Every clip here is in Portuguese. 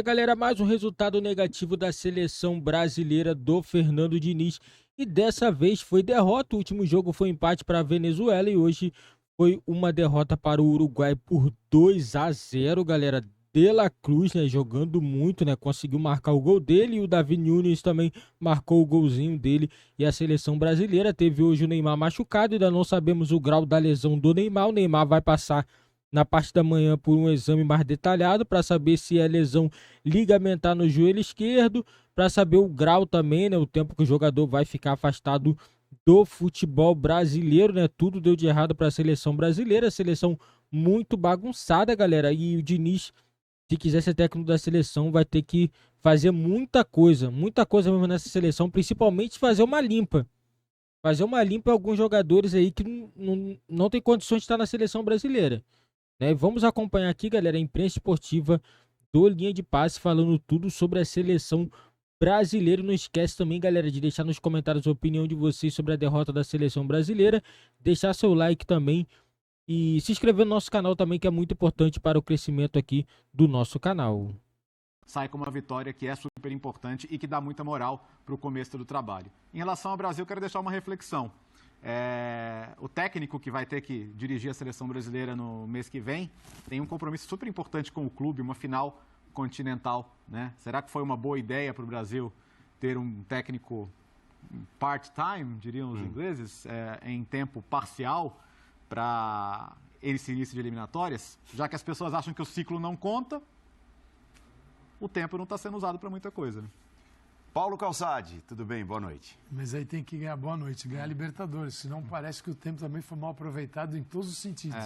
Galera, mais um resultado negativo da seleção brasileira do Fernando Diniz. E dessa vez foi derrota. O último jogo foi empate para a Venezuela e hoje foi uma derrota para o Uruguai por 2-0, galera. De La Cruz, né, jogando muito, né, conseguiu marcar o gol dele e o Davi Nunes também marcou o golzinho dele. E a seleção brasileira teve hoje o Neymar machucado, ainda não sabemos o grau da lesão do Neymar. O Neymar vai passar na parte da manhã por um exame mais detalhado para saber se é lesão ligamentar no joelho esquerdo, para saber o grau também, né, o tempo que o jogador vai ficar afastado do futebol brasileiro, né? Tudo deu de errado para a seleção brasileira, seleção muito bagunçada, galera. E o Diniz, se quiser ser técnico da seleção, vai ter que fazer muita coisa mesmo nessa seleção, principalmente fazer uma limpa. Fazer uma limpa em alguns jogadores aí que não tem condições de estar na seleção brasileira, né? Vamos acompanhar aqui, galera, a imprensa esportiva do Linha de Passe falando tudo sobre a seleção brasileira. Não esquece também, galera, de deixar nos comentários a opinião de vocês sobre a derrota da seleção brasileira, deixar seu like também e se inscrever no nosso canal também, que é muito importante para o crescimento aqui do nosso canal. Sai com uma vitória que é super importante e que dá muita moral para o começo do trabalho. Em relação ao Brasil, eu quero deixar uma reflexão. O técnico que vai ter que dirigir a seleção brasileira no mês que vem tem um compromisso super importante com o clube, uma final continental, né? Será que foi uma boa ideia para o Brasil ter um técnico part-time, diriam os ingleses, em tempo parcial para esse início de eliminatórias? Já que as pessoas acham que o ciclo não conta, o tempo não está sendo usado para muita coisa, né? Paulo Calçade, tudo bem? Boa noite. Mas aí tem que ganhar boa noite, ganhar Libertadores, senão parece que o tempo também foi mal aproveitado em todos os sentidos.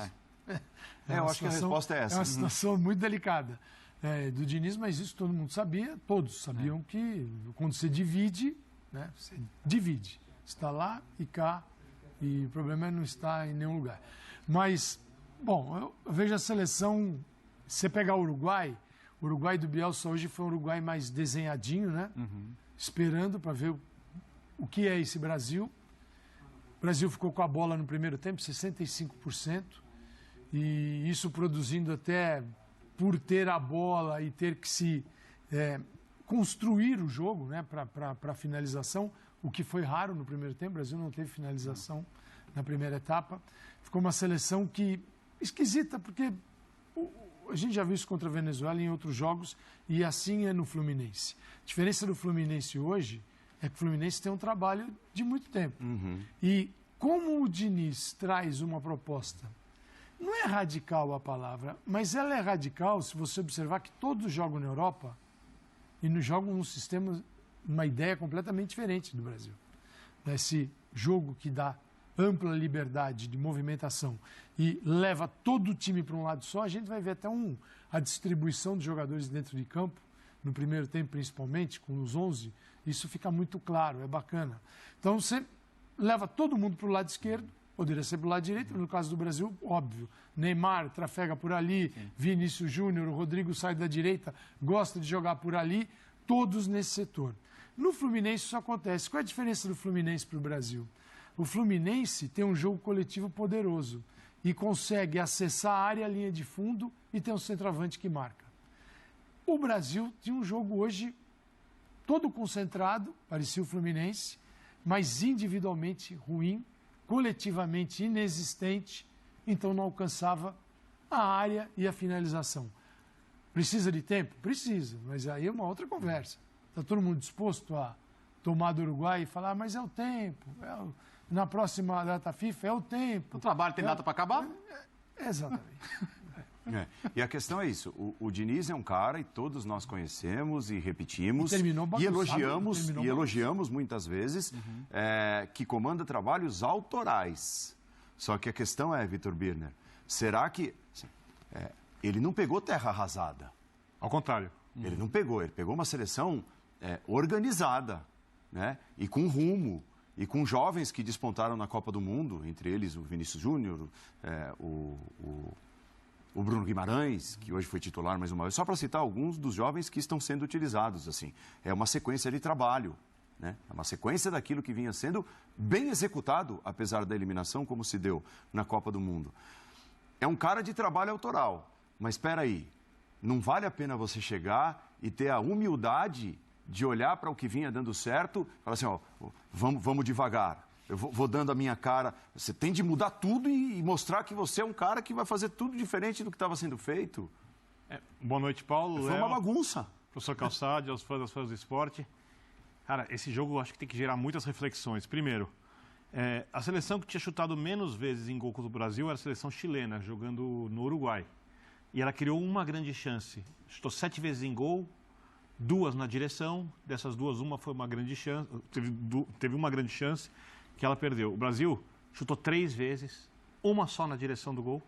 Eu acho que a resposta é essa. É uma situação muito delicada do Diniz, mas isso todo mundo sabia, todos sabiam que quando você divide, né, você divide. Está lá e cá, e o problema é não estar em nenhum lugar. Mas, bom, eu vejo a seleção, se você pegar o Uruguai do Bielsa hoje foi um Uruguai mais desenhadinho, né? Esperando para ver o que é esse Brasil. O Brasil ficou com a bola no primeiro tempo, 65%, e isso produzindo até por ter a bola e ter que se construir o jogo, né, para finalização, o que foi raro no primeiro tempo. O Brasil não teve finalização na primeira etapa. Ficou uma seleção esquisita, porque a gente já viu isso contra a Venezuela em outros jogos e assim é no Fluminense. A diferença do Fluminense hoje é que o Fluminense tem um trabalho de muito tempo. E como o Diniz traz uma proposta, não é radical a palavra, mas ela é radical se você observar que todos jogam na Europa e nos jogam num sistema, uma ideia completamente diferente do Brasil. Esse jogo que dá ampla liberdade de movimentação e leva todo o time para um lado só, a gente vai ver até a distribuição de jogadores dentro de campo, no primeiro tempo principalmente, com os 11, isso fica muito claro, é bacana. Então você leva todo mundo para o lado esquerdo, poderia ser para o lado direito, no caso do Brasil, óbvio, Neymar trafega por ali, Vinícius Júnior, o Rodrigo sai da direita, gosta de jogar por ali, todos nesse setor. No Fluminense isso acontece. Qual é a diferença do Fluminense para o Brasil? O Fluminense tem um jogo coletivo poderoso e consegue acessar a área, a linha de fundo e tem um centroavante que marca. O Brasil tinha um jogo hoje todo concentrado, parecia o Fluminense, mas individualmente ruim, coletivamente inexistente, então não alcançava a área e a finalização. Precisa de tempo? Precisa, mas aí é uma outra conversa. Está todo mundo disposto a tomar do Uruguai e falar, mas é o tempo, na próxima data FIFA é o tempo. O trabalho tem data para acabar? Exatamente. E a questão é isso, o Diniz é um cara, e todos nós conhecemos e repetimos, e elogiamos muitas vezes, que comanda trabalhos autorais. Só que a questão é, Vitor Birner, será que ele não pegou terra arrasada? Ao contrário. Ele não pegou, ele pegou uma seleção organizada, né? E com rumo, e com jovens que despontaram na Copa do Mundo, entre eles o Vinícius Júnior, o Bruno Guimarães, que hoje foi titular mais uma vez, só para citar alguns dos jovens que estão sendo utilizados, assim. É uma sequência de trabalho, né? É uma sequência daquilo que vinha sendo bem executado, apesar da eliminação, como se deu na Copa do Mundo. É um cara de trabalho autoral, mas espera aí, não vale a pena você chegar e ter a humildade de olhar para o que vinha dando certo e falar assim, ó, vamos devagar, eu vou dando a minha cara. Você tem de mudar tudo e mostrar que você é um cara que vai fazer tudo diferente do que estava sendo feito. Boa noite, Paulo. Foi uma bagunça. Professor Calçade, aos fãs do esporte. Cara, esse jogo eu acho que tem que gerar muitas reflexões. Primeiro, a seleção que tinha chutado menos vezes em gol contra o Brasil era a seleção chilena, jogando no Uruguai. E ela criou uma grande chance. Chutou 7 vezes em gol, 2 na direção. Dessas 2, uma foi uma grande chance. Teve uma grande chance que ela perdeu. O Brasil chutou 3 vezes, uma só na direção do gol.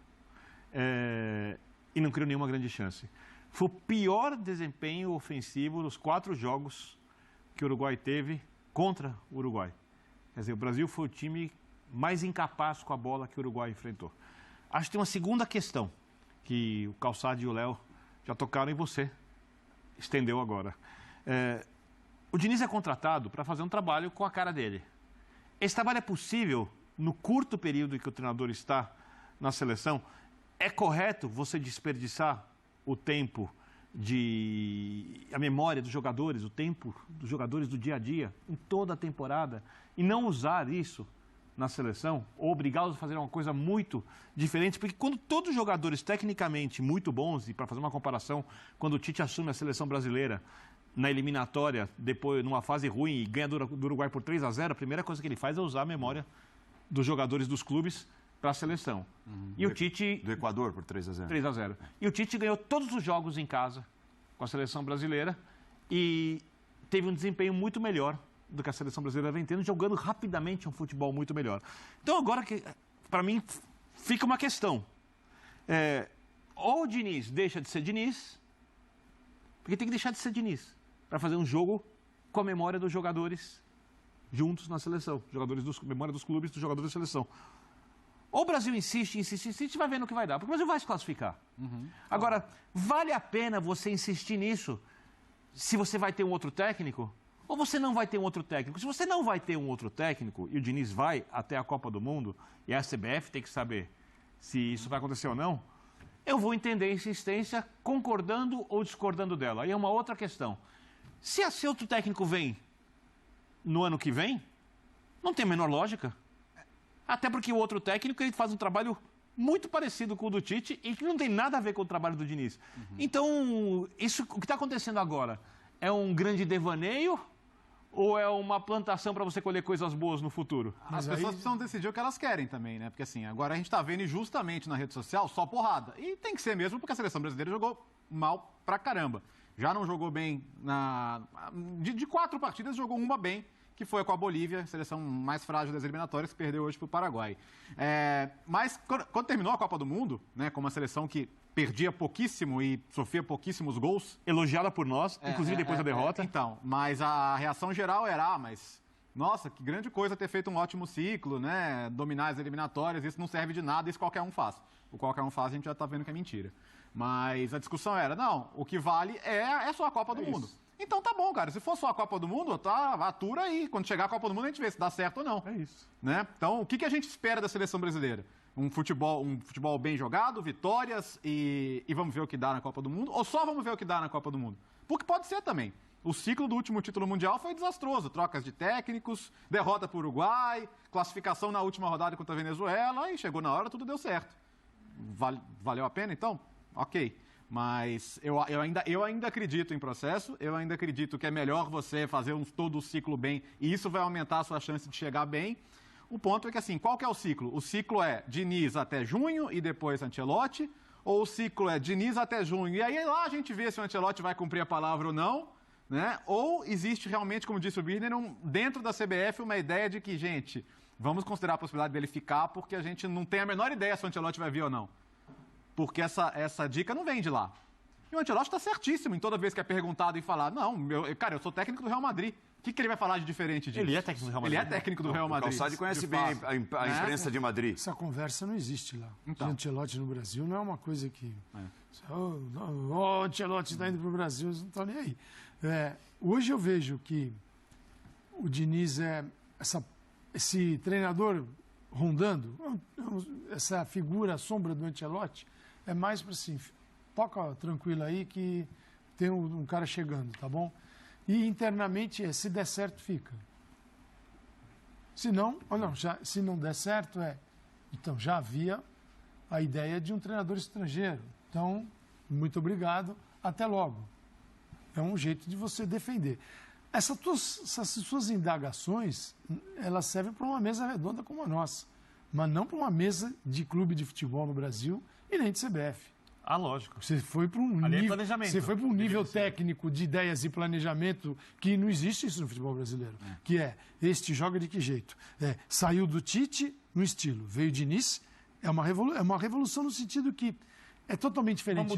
E não criou nenhuma grande chance. Foi o pior desempenho ofensivo nos 4 jogos que o Uruguai teve contra o Uruguai. Quer dizer, o Brasil foi o time mais incapaz com a bola que o Uruguai enfrentou. Acho que tem uma segunda questão, que o Calçade e o Léo já tocaram em você. Estendeu agora. O Diniz é contratado para fazer um trabalho com a cara dele. Esse trabalho é possível no curto período em que o treinador está na seleção. É correto você desperdiçar o tempo a memória dos jogadores, o tempo dos jogadores do dia a dia, em toda a temporada, e não usar isso na seleção, ou obrigá-los a fazer uma coisa muito diferente? Porque quando todos os jogadores tecnicamente muito bons, e para fazer uma comparação, quando o Tite assume a seleção brasileira na eliminatória, depois numa fase ruim e ganha do Uruguai por 3-0, a primeira coisa que ele faz é usar a memória dos jogadores dos clubes para a seleção. E o Tite... Do Equador por 3-0. 3-0. E o Tite ganhou todos os jogos em casa com a seleção brasileira e teve um desempenho muito melhor do que a seleção brasileira vem tendo, jogando rapidamente um futebol muito melhor. Então agora, para mim, fica uma questão. Ou o Diniz deixa de ser Diniz, porque tem que deixar de ser Diniz, para fazer um jogo com a memória dos jogadores juntos na seleção. Memória dos clubes, dos jogadores da seleção. Ou o Brasil insiste, vai vendo o que vai dar, porque o Brasil vai se classificar. Agora, vale a pena você insistir nisso se você vai ter um outro técnico ou você não vai ter um outro técnico? Se você não vai ter um outro técnico e o Diniz vai até a Copa do Mundo e a CBF tem que saber se isso vai acontecer ou não, eu vou entender a insistência concordando ou discordando dela. Aí é uma outra questão. Se esse outro técnico vem no ano que vem, não tem a menor lógica. Até porque o outro técnico ele faz um trabalho muito parecido com o do Tite e que não tem nada a ver com o trabalho do Diniz. Então, o que está acontecendo agora é um grande devaneio ou é uma plantação para você colher coisas boas no futuro? As pessoas precisam decidir o que elas querem também, né? Porque assim, agora a gente está vendo justamente na rede social só porrada. E tem que ser mesmo porque a seleção brasileira jogou mal pra caramba. Já não jogou bem de 4 partidas, jogou uma bem, que foi com a Bolívia, a seleção mais frágil das eliminatórias, que perdeu hoje para o Paraguai. Mas quando terminou a Copa do Mundo, né, com uma seleção que perdia pouquíssimo e sofria pouquíssimos gols... Elogiada por nós, inclusive depois da derrota. Então, mas a reação geral era, mas... Nossa, que grande coisa ter feito um ótimo ciclo, né? Dominar as eliminatórias, isso não serve de nada, isso qualquer um faz. O qualquer um faz, a gente já está vendo que é mentira. Mas a discussão era, não, o que vale é só a Copa do Mundo. Então tá bom, cara. Se for só a Copa do Mundo, atura aí. Quando chegar a Copa do Mundo, a gente vê se dá certo ou não. É isso. Né? Então, o que a gente espera da seleção brasileira? Um futebol bem jogado, vitórias e vamos ver o que dá na Copa do Mundo? Ou só vamos ver o que dá na Copa do Mundo? Porque pode ser também. O ciclo do último título mundial foi desastroso. Trocas de técnicos, derrota para o Uruguai, classificação na última rodada contra a Venezuela e chegou na hora, tudo deu certo. Valeu a pena, então? Ok. Mas eu ainda acredito em processo, eu ainda acredito que é melhor você fazer todo o ciclo bem e isso vai aumentar a sua chance de chegar bem. O ponto é que, assim, qual que é o ciclo? O ciclo é Diniz até junho e depois Ancelotti, ou o ciclo é Diniz até junho e aí lá a gente vê se o Ancelotti vai cumprir a palavra ou não, né? Ou existe realmente, como disse o Birner, dentro da CBF uma ideia de que, gente, vamos considerar a possibilidade dele ficar porque a gente não tem a menor ideia se o Ancelotti vai vir ou não. Porque essa dica não vem de lá. E o Ancelotti está certíssimo em toda vez que é perguntado e falar, não, eu sou técnico do Real Madrid. O que ele vai falar de diferente disso? Ele é técnico do Real Madrid. Ele é técnico do Real Madrid. O Calçade conhece bem a imprensa de Madrid. Essa conversa não existe lá. Então. O Ancelotti no Brasil não é uma coisa que... O Ancelotti está indo para o Brasil, eles não estão nem aí. Hoje eu vejo que o Diniz é esse treinador rondando, essa figura, a sombra do Ancelotti, é mais para assim, toca tranquilo aí que tem um cara chegando, tá bom? E internamente, se der certo, fica. Se não, ou não, se não der certo, então já havia a ideia de um treinador estrangeiro. Então, muito obrigado, até logo. É um jeito de você defender. Essas suas indagações, elas servem para uma mesa redonda como a nossa, mas não para uma mesa de clube de futebol no Brasil e nem de CBF. Ah, lógico. Você foi para um Ali é nível, planejamento. você foi para um nível técnico de ideias e planejamento que não existe isso no futebol brasileiro. Que este joga de que jeito? Saiu do Tite no estilo, veio de Diniz, é uma revolução no sentido que é totalmente diferente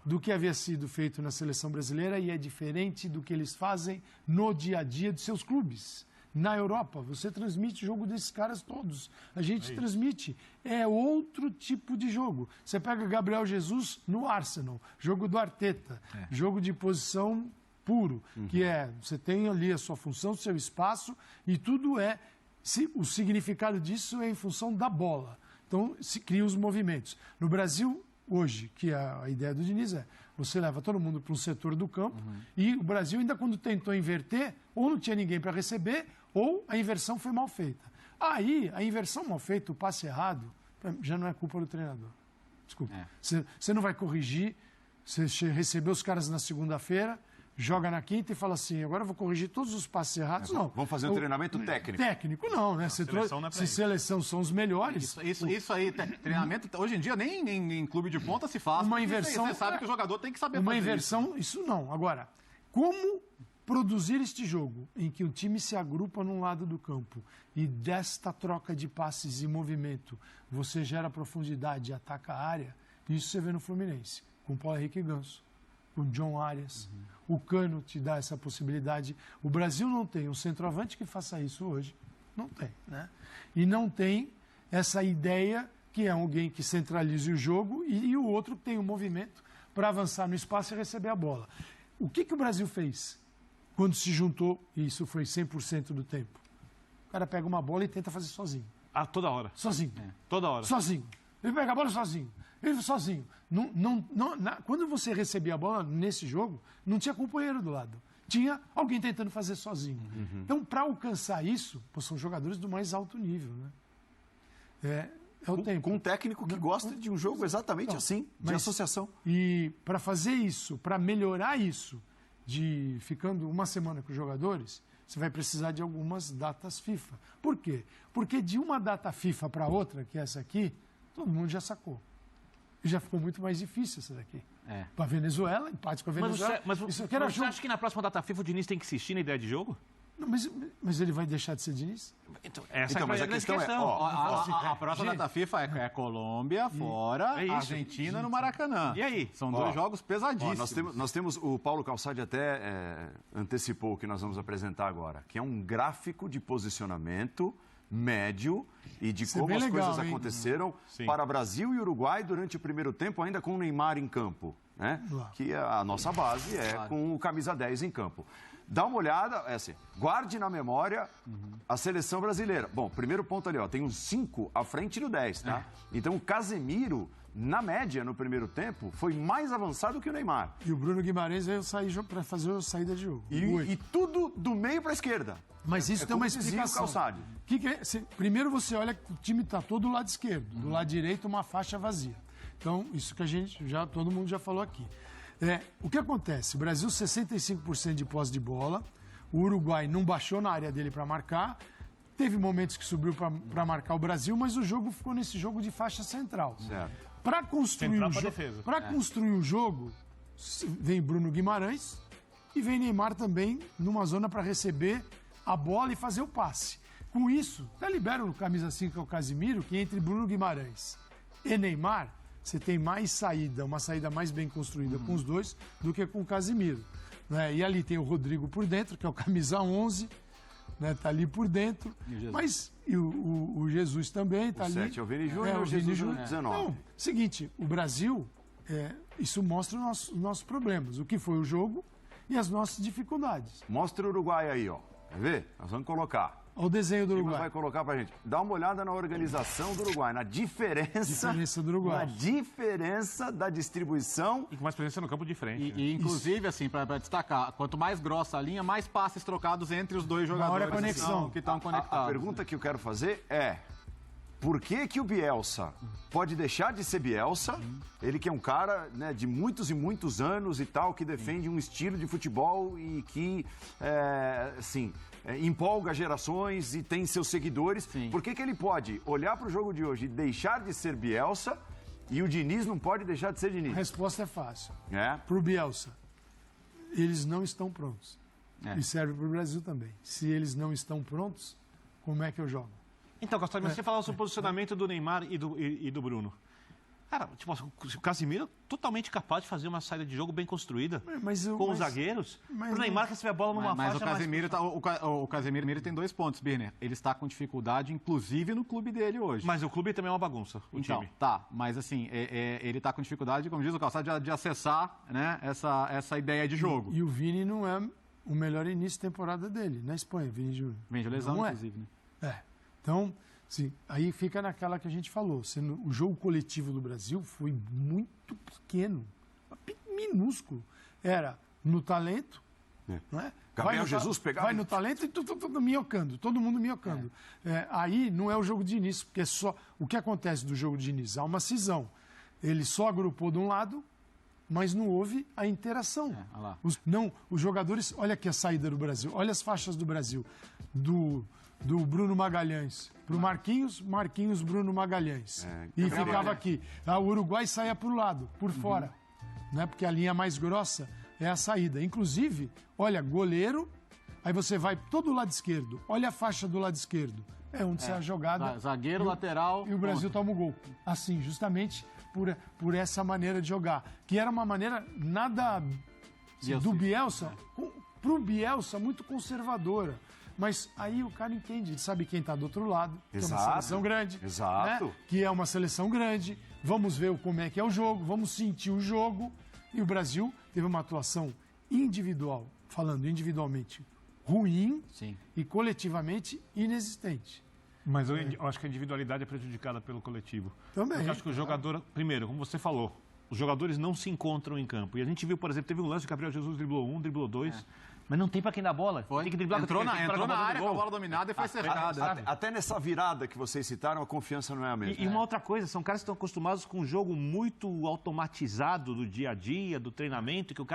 do que havia sido feito na seleção brasileira e é diferente do que eles fazem no dia a dia de seus clubes. Na Europa, você transmite o jogo desses caras todos. A gente transmite. É outro tipo de jogo. Você pega Gabriel Jesus no Arsenal, jogo do Arteta, jogo de posição puro, que você tem ali a sua função, o seu espaço, e tudo o significado disso é em função da bola. Então, se cria os movimentos. No Brasil, hoje, que a ideia do Diniz você leva todo mundo para um setor do campo, e o Brasil ainda quando tentou inverter, ou não tinha ninguém para receber, ou a inversão foi mal feita. Aí, a inversão mal feita, o passe errado, já não é culpa do treinador. Desculpa. Você não vai corrigir, você recebeu os caras na segunda-feira, joga na quinta e fala assim, agora eu vou corrigir todos os passes errados. Não. Vamos fazer um treinamento técnico. Técnico não, né? Se seleção são os melhores... Isso aí, treinamento, hoje em dia nem em clube de ponta se faz. Uma inversão... Você sabe que o jogador tem que saber fazer uma inversão, isso não. Agora, como produzir este jogo em que o time se agrupa num lado do campo e desta troca de passes e movimento você gera profundidade e ataca a área, isso você vê no Fluminense, com o Paulo Henrique Ganso, com o John Arias. O Cano te dá essa possibilidade. O Brasil não tem um centroavante que faça isso hoje. Não tem, né? E não tem essa ideia que é alguém que centralize o jogo e o outro que tem um movimento para avançar no espaço e receber a bola. O que o Brasil fez quando se juntou, e isso foi 100% do tempo? O cara pega uma bola e tenta fazer sozinho. Ah, toda hora. Sozinho. Toda hora. Sozinho. Ele pega a bola sozinho. Ele sozinho. Quando você recebia a bola nesse jogo, não tinha companheiro do lado. Tinha alguém tentando fazer sozinho. Então, para alcançar isso, são jogadores do mais alto nível, né? O tempo. Com um técnico que gosta de um jogo exatamente assim, de associação. E para fazer isso, para melhorar isso, de ficando uma semana com os jogadores, você vai precisar de algumas datas FIFA. Por quê? Porque de uma data FIFA para outra, que é essa aqui, todo mundo já sacou. E já ficou muito mais difícil essa daqui. Para a Venezuela, empate com a Venezuela. Mas você acha que na próxima data FIFA o Diniz tem que insistir na ideia de jogo? Não, mas ele vai deixar de ser Diniz? Mas a questão a próxima data FIFA é Colômbia, fora, Argentina no Maracanã. E aí? São dois jogos pesadíssimos. Nós temos, o Paulo Calçade até antecipou o que nós vamos apresentar agora, que é um gráfico de posicionamento médio e de como as coisas aconteceram para Brasil e Uruguai durante o primeiro tempo, ainda com o Neymar em campo, né? Que a nossa base com o camisa 10 em campo. Dá uma olhada, guarde na memória a seleção brasileira. Bom, primeiro ponto ali, tem um 5 à frente do 10, tá? Então o Casemiro, na média, no primeiro tempo, foi mais avançado que o Neymar. E o Bruno Guimarães veio sair para fazer a saída de jogo. E tudo do meio para a esquerda. Mas isso tem uma explicação. Primeiro você olha que o time está todo do lado esquerdo, do lado direito uma faixa vazia. Então, isso que todo mundo já falou aqui. O que acontece? O Brasil, 65% de posse de bola, o Uruguai não baixou na área dele para marcar, teve momentos que subiu para marcar o Brasil, mas o jogo ficou nesse jogo de faixa central. Para construir o jogo, vem Bruno Guimarães e vem Neymar também numa zona para receber a bola e fazer o passe. Com isso, até libera o camisa 5, que é o Casemiro, que entre Bruno Guimarães e Neymar, você tem mais saída, uma saída mais bem construída com os dois do que com o Casemiro. Né? E ali tem o Rodrigo por dentro, que é o camisa 11, né? Tá ali por dentro. Mas o Jesus também está ali. 7 é o Vini Júnior, o Jesus 19. Não, seguinte, o Brasil, isso mostra os nossos problemas, o que foi o jogo e as nossas dificuldades. Mostra o Uruguai aí, ó. Quer ver? Nós vamos colocar. Olha o desenho do Uruguai. Vai colocar pra gente. Dá uma olhada na organização do Uruguai, na diferença do Uruguai. Na diferença da distribuição. E com mais presença no campo de frente. E inclusive, assim, para destacar, quanto mais grossa a linha, mais passes trocados entre os dois jogadores. Maior a conexão. Que estão conectados. A pergunta que eu quero fazer é: por que o Bielsa pode deixar de ser Bielsa? Ele que é um cara, né, de muitos e muitos anos e tal, que defende um estilo de futebol e que, empolga gerações e tem seus seguidores. Sim. Por que ele pode olhar para o jogo de hoje e deixar de ser Bielsa e o Diniz não pode deixar de ser Diniz? A resposta é fácil. É? Para o Bielsa, eles não estão prontos. E serve para o Brasil também. Se eles não estão prontos, como é que eu jogo? Então, Castor, mas você falava sobre o posicionamento do Neymar e do Bruno. Cara, tipo, o Casemiro totalmente capaz de fazer uma saída de jogo bem construída com os zagueiros. O Neymar receber a bola numa Mas faixa o Casemiro, o Casemiro tem 2 pontos, Birner. Ele está com dificuldade, inclusive, no clube dele hoje. Mas o clube também é uma bagunça, o time. Tá, mas assim, ele está com dificuldade, como diz o Calçado, de acessar, né, essa ideia de jogo. E o Vini não é o melhor início de temporada dele, na Espanha, Vini Júnior. Vem de lesão, Não é. inclusive, né? Então, sim, aí fica naquela que a gente falou. O jogo coletivo do Brasil foi muito pequeno, minúsculo. Era no talento, não é? Gabriel Jesus pegava... Vai no talento e tudo minhocando, todo mundo minhocando. Aí não é o jogo de início, porque o que acontece do jogo de início? Há uma cisão. Ele só agrupou de um lado, mas não houve a interação. Os jogadores... Olha aqui a saída do Brasil, olha as faixas do Brasil. Do Bruno Magalhães para o Marquinhos, Bruno Magalhães. E ficava aqui. O Uruguai saía para o lado, por fora. Né? Porque a linha mais grossa é a saída. Inclusive, olha, goleiro, aí você vai todo o lado esquerdo. Olha a faixa do lado esquerdo. É onde sai a jogada. Zagueiro, lateral. E o Brasil toma o gol. Assim, justamente por essa maneira de jogar. Que era uma maneira nada do Bielsa, para o Bielsa, muito conservadora. Mas aí o cara entende, ele sabe quem está do outro lado, que é uma seleção grande. Exato. Né? Que é uma seleção grande. Vamos ver como é que é o jogo, vamos sentir o jogo. E o Brasil teve uma atuação individual, falando individualmente, ruim. Sim. E coletivamente inexistente. Mas eu acho que a individualidade é prejudicada pelo coletivo. Também. Eu acho que o jogador, primeiro, como você falou, os jogadores não se encontram em campo. E a gente viu, por exemplo, teve um lance que o Gabriel Jesus driblou 1, driblou 2. Mas não tem pra quem dar bola. Tem que driblar entrou na área com a bola dominada e foi cercada. Até nessa virada que vocês citaram, a confiança não é a mesma. E uma outra coisa, são caras que estão acostumados com um jogo muito automatizado do dia a dia, do treinamento, que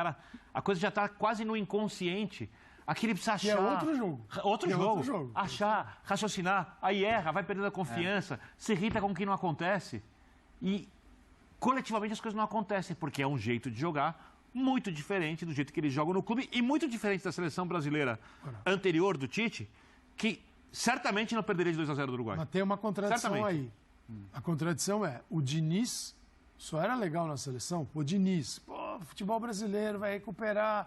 a coisa já está quase no inconsciente. Aqui ele precisa achar... Que é outro jogo. Outro jogo. Achar, raciocinar, aí erra, vai perdendo a confiança, se irrita com o que não acontece. E coletivamente as coisas não acontecem, porque é um jeito de jogar muito diferente do jeito que eles jogam no clube e muito diferente da seleção brasileira anterior do Tite, que certamente não perderia de 2-0 do Uruguai. Mas tem uma contradição aí. A contradição é, o Diniz só era legal na seleção. O Diniz, futebol brasileiro vai recuperar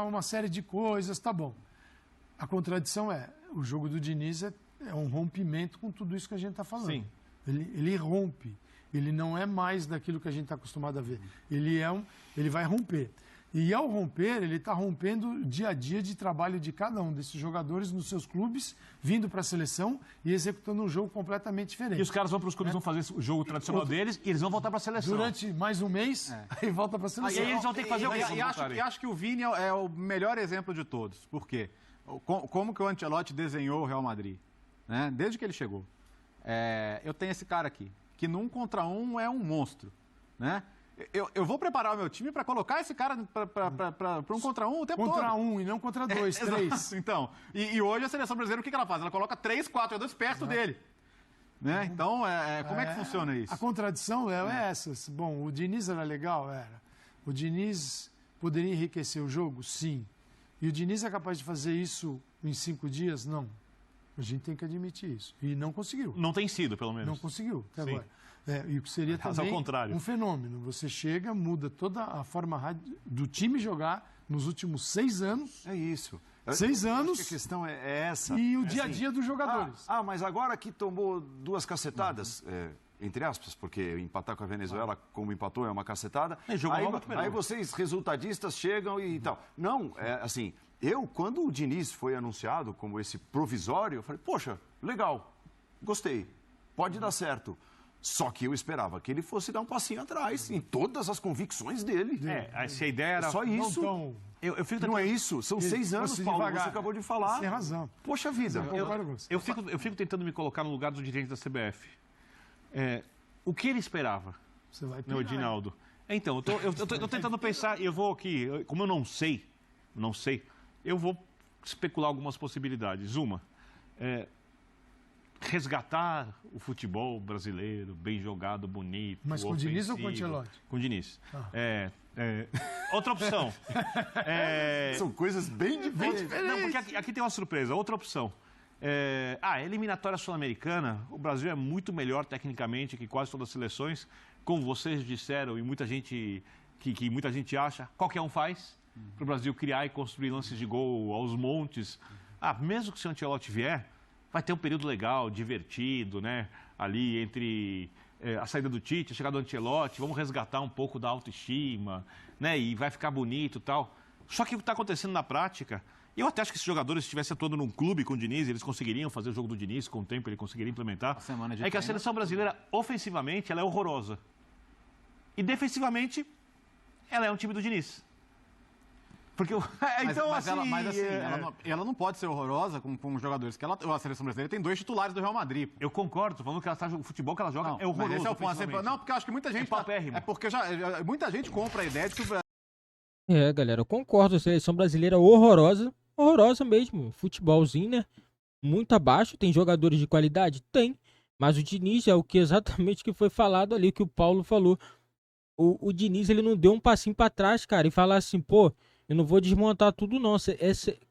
uma série de coisas, tá bom. A contradição é, o jogo do Diniz é um rompimento com tudo isso que a gente está falando. Sim. Ele rompe. Ele não é mais daquilo que a gente está acostumado a ver. Ele vai romper. E ao romper, ele está rompendo o dia a dia de trabalho de cada um desses jogadores nos seus clubes, vindo para a seleção e executando um jogo completamente diferente. E os caras vão para os clubes, vão fazer o jogo tradicional deles e eles vão voltar para a seleção. Durante mais um mês, aí volta para a seleção. Aí eles vão ter que fazer o quê? E acho que o Vini é o melhor exemplo de todos. Por quê? Como que o Ancelotti desenhou o Real Madrid? Né? Desde que ele chegou. Eu tenho esse cara aqui, que num contra um é um monstro, né? Eu vou preparar o meu time para colocar esse cara para um contra um o tempo todo. Contra um e não contra dois, três. Então, e hoje a seleção brasileira, o que ela faz? Ela coloca 3, 4 jogadores perto dele. Né? Então, como é que funciona isso? A contradição é essa. Bom, o Diniz era legal? Era. O Diniz poderia enriquecer o jogo? Sim. E o Diniz é capaz de fazer isso em 5 dias? Não. A gente tem que admitir isso. E não conseguiu. Não tem sido, pelo menos. Não conseguiu, até agora. E o que seria Mas também ao contrário. um fenômeno. Você chega, muda toda a forma do time jogar nos últimos 6 anos. É isso. 6 anos. Acho que a questão é essa. E o dia a dia dos jogadores. Mas agora que tomou 2 cacetadas, entre aspas, porque empatar com a Venezuela, como empatou, é uma cacetada. Aí vocês, resultadistas, chegam e tal. Não, assim, quando o Diniz foi anunciado como esse provisório, eu falei, poxa, legal, gostei, pode dar certo. Só que eu esperava que ele fosse dar um passinho atrás em todas as convicções dele. Se a ideia era... Só isso. Eu fico tentando... Não é isso? São 6 anos, Paulo, você acabou de falar. Tem razão. Poxa vida. Eu fico tentando me colocar no lugar do dirigente da CBF. O que ele esperava, o Edinaldo? Então, eu tô tentando pensar, e eu vou aqui, como eu não sei, eu vou especular algumas possibilidades. Uma, resgatar o futebol brasileiro, bem jogado, bonito, mas com o Diniz ou com o Ancelotti? Com o Diniz. Outra opção. São coisas bem diferentes. Não, porque aqui tem uma surpresa. Outra opção. Eliminatória sul-americana, o Brasil é muito melhor tecnicamente que quase todas as seleções. Como vocês disseram e muita gente que muita gente acha, qualquer um faz. Para o Brasil criar e construir lances de gol aos montes. Mesmo que se o Ancelotti vier, vai ter um período legal, divertido, né? Ali entre a saída do Tite, a chegada do Ancelotti, vamos resgatar um pouco da autoestima, né? E vai ficar bonito e tal. Só que o que está acontecendo na prática, eu até acho que se os jogadores estivessem atuando num clube com o Diniz, eles conseguiriam fazer o jogo do Diniz, com o tempo ele conseguiria implementar. É que a seleção brasileira, ofensivamente, ela é horrorosa. E defensivamente, ela é um time do Diniz. Porque ela não pode ser horrorosa com os jogadores. A seleção brasileira tem 2 titulares do Real Madrid. Eu concordo, tô falando que o futebol que ela joga é horroroso. Esse é o ponto. Não, porque eu acho que muita gente... porque muita gente compra a ideia de que o... Galera, eu concordo. A seleção brasileira é horrorosa. Horrorosa mesmo. Futebolzinho, né? Muito abaixo. Tem jogadores de qualidade? Tem. Mas o Diniz é o que exatamente que foi falado ali, que o Paulo falou. O Diniz, ele não deu um passinho pra trás, cara, e falar assim, pô, eu não vou desmontar tudo, não.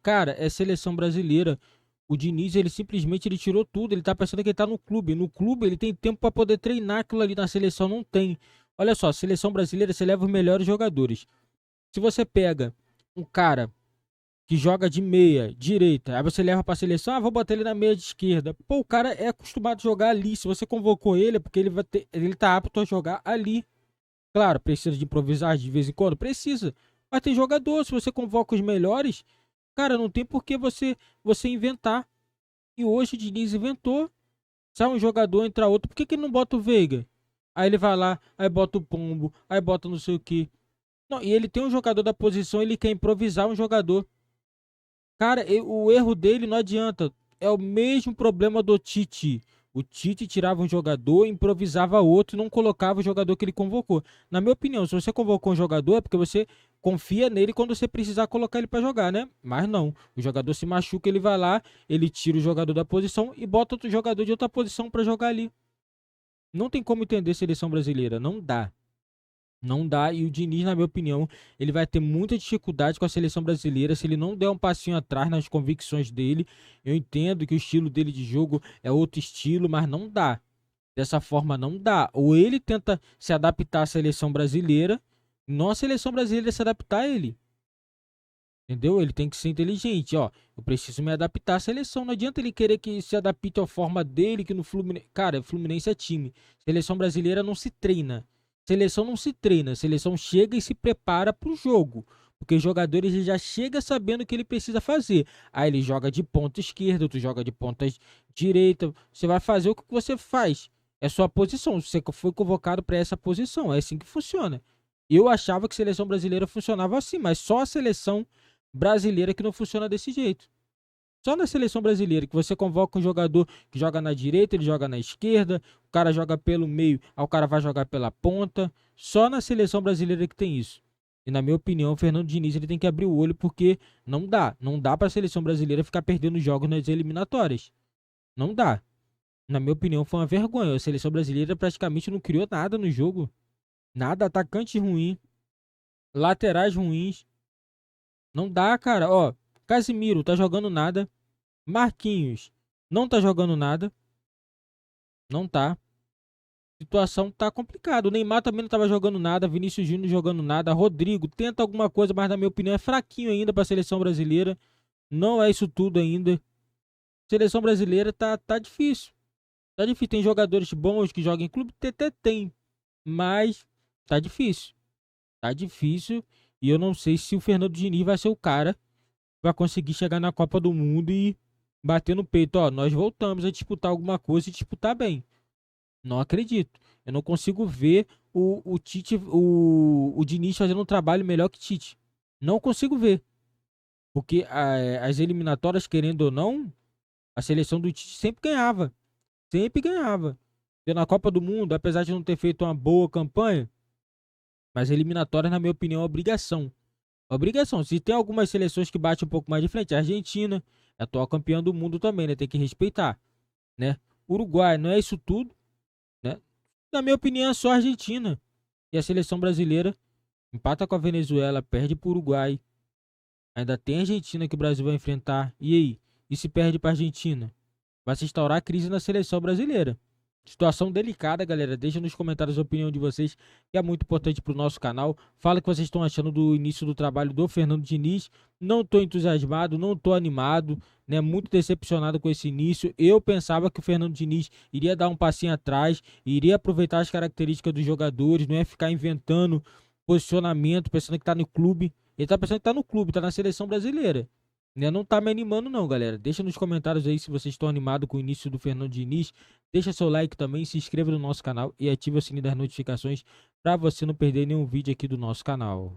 Cara, é seleção brasileira. O Diniz, ele simplesmente ele tirou tudo. Ele tá pensando que ele tá no clube. No clube, ele tem tempo para poder treinar aquilo ali. Na seleção, não tem. Olha só, seleção brasileira, você leva os melhores jogadores. Se você pega um cara que joga de meia, direita, aí você leva pra seleção, vou botar ele na meia de esquerda. Pô, o cara é acostumado a jogar ali. Se você convocou ele, é porque ele tá apto a jogar ali. Claro, precisa de improvisar de vez em quando? Precisa. Mas tem jogador, se você convoca os melhores, cara, não tem por que você inventar. E hoje o Diniz inventou. Sai um jogador, entra outro. Por que ele não bota o Veiga? Aí ele vai lá, aí bota o Pombo, aí bota não sei o que. Não, e ele tem um jogador da posição, ele quer improvisar um jogador. Cara, o erro dele não adianta. É o mesmo problema do Tite. O Tite tirava um jogador, improvisava outro e não colocava o jogador que ele convocou. Na minha opinião, se você convocou um jogador é porque você confia nele quando você precisar colocar ele pra jogar, né? Mas não. O jogador se machuca, ele vai lá, ele tira o jogador da posição e bota outro jogador de outra posição pra jogar ali. Não tem como entender seleção brasileira. Não dá. Não dá. E o Diniz, na minha opinião, ele vai ter muita dificuldade com a seleção brasileira se ele não der um passinho atrás nas convicções dele. Eu entendo que o estilo dele de jogo é outro estilo, mas não dá. Dessa forma não dá. Ou ele tenta se adaptar à seleção brasileira, não a seleção brasileira se adaptar a ele. Entendeu? Ele tem que ser inteligente. Ó, eu preciso me adaptar à seleção. Não adianta ele querer que se adapte à forma dele, que no Fluminense... Cara, Fluminense é time. Seleção brasileira não se treina. Seleção não se treina, seleção chega e se prepara para o jogo. Porque os jogadores já chegam sabendo o que ele precisa fazer. Aí ele joga de ponta esquerda, tu joga de ponta direita. Você vai fazer o que você faz. É sua posição. Você foi convocado para essa posição. É assim que funciona. Eu achava que a seleção brasileira funcionava assim, mas só a seleção brasileira que não funciona desse jeito. Só na seleção brasileira, que você convoca um jogador que joga na direita, ele joga na esquerda, o cara joga pelo meio, aí o cara vai jogar pela ponta. Só na seleção brasileira que tem isso. E na minha opinião, o Fernando Diniz ele tem que abrir o olho, porque não dá. Não dá para a seleção brasileira ficar perdendo jogos nas eliminatórias. Não dá. Na minha opinião, foi uma vergonha. A seleção brasileira praticamente não criou nada no jogo. Nada, atacante ruim, laterais ruins. Não dá, cara. Ó, Casimiro tá jogando nada. Marquinhos não tá jogando nada. Não tá. A situação tá complicada. O Neymar também não tava jogando nada. Vinícius Júnior jogando nada. Rodrigo tenta alguma coisa, mas na minha opinião é fraquinho ainda pra seleção brasileira. Não é isso tudo ainda. Seleção brasileira tá difícil. Tá difícil. Tem jogadores bons que jogam em clube? Até tem. Mas tá difícil. Tá difícil. E eu não sei se o Fernando Diniz vai ser o cara pra conseguir chegar na Copa do Mundo e bater no peito. Ó, nós voltamos a disputar alguma coisa e disputar bem. Não acredito. Eu não consigo ver o Tite, o Diniz fazendo um trabalho melhor que Tite. Não consigo ver. Porque as eliminatórias, querendo ou não, a seleção do Tite sempre ganhava. Sempre ganhava. E na Copa do Mundo, apesar de não ter feito uma boa campanha, mas eliminatórias, na minha opinião, é obrigação. Obrigação. Se tem algumas seleções que batem um pouco mais de frente, a Argentina é atual campeã do mundo também, né? Tem que respeitar, né? Uruguai, não é isso tudo, né? Na minha opinião, é só a Argentina. E a seleção brasileira empata com a Venezuela, perde para o Uruguai. Ainda tem a Argentina que o Brasil vai enfrentar. E aí? E se perde para a Argentina? Vai se instaurar a crise na seleção brasileira. Situação delicada, galera. Deixa nos comentários a opinião de vocês, que é muito importante para o nosso canal. Fala o que vocês estão achando do início do trabalho do Fernando Diniz. Não estou entusiasmado, não estou animado, né? Muito decepcionado com esse início. Eu pensava que o Fernando Diniz iria dar um passinho atrás, iria aproveitar as características dos jogadores, não ia ficar inventando posicionamento, pensando que está no clube. Ele está pensando que está no clube, está na seleção brasileira. Não tá me animando não, galera. Deixa nos comentários aí se vocês estão animados com o início do Fernando Diniz. Deixa seu like também, se inscreva no nosso canal e ative o sininho das notificações para você não perder nenhum vídeo aqui do nosso canal.